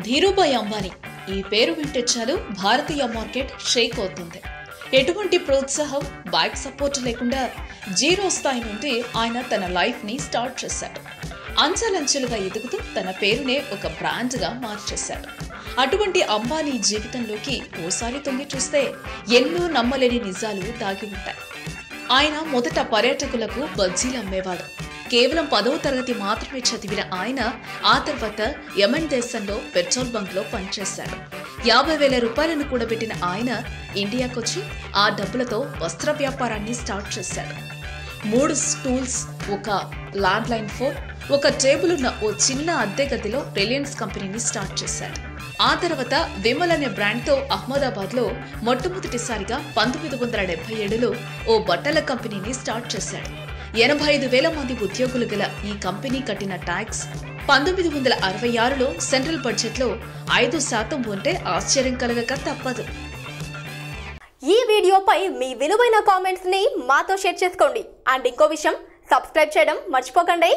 ధీరుభాయ్ అంబానీ ఈ పేరు వింటే చాలు భారతీయ మార్కెట్ షేక్ అవుతుంది. ఎటువంటి ప్రోత్సాహం, బ్యాక్ సపోర్ట్ లేకుండా జీరో స్థాయి నుండి ఆయన తన లైఫ్ ని స్టార్ట్ చేశాడు. అంచెలంచెలుగా ఎదుగుతూ తన పేరునే ఒక బ్రాండ్ గా మార్చేశాడు. అటువంటి అంబానీ జీవితంలోకి ఓసారి తొంగి చూస్తే ఎన్నో నమ్మలేని నిజాలు దాగి ఉంటాయి. ఆయన మొదట పర్యాటకులకు బజ్జీలు అమ్మేవాడు. కేవలం 10వ తరగతి మాత్రమే చదివిన ఆయన ఆ తర్వాత యెమెన్ దేశంలో పెట్రోల్ బంక్ లో పనిచేశాడు. 50,000 రూపాయలను కూడబెట్టిన ఆయన ఇండియాకొచ్చి ఆ డబ్బులతో వస్త్ర వ్యాపారాన్ని స్టార్ట్ చేశాడు. 3 స్టూల్స్, ఒక ల్యాండ్ లైన్ ఫోన్, ఒక టేబుల్ ఉన్న ఓ చిన్న అద్దె గదిలో రిలయన్స్ కంపెనీని స్టార్ట్ చేశాడు. ఆ తర్వాత విమల్ అనే బ్రాండ్ తో అహ్మదాబాద్ లో మొట్టమొదటిసారిగా 1977లో ఓ బట్టల కంపెనీని స్టార్ట్ చేశాడు. 85,000 మంది ఉద్యోగులు గల ఈ కంపెనీ కట్టిన ట్యాక్స్ 1966లో సెంట్రల్ బడ్జెట్ లో 5% ఉంటే ఆశ్చర్యం కలగక తప్పదు. ఈ వీడియోపై మీ విలువైన కామెంట్స్ ని మాతో షేర్ చేసుకోండి. అండ్ ఇంకో విషయం, సబ్స్క్రైబ్ చేయడం మర్చిపోకండి.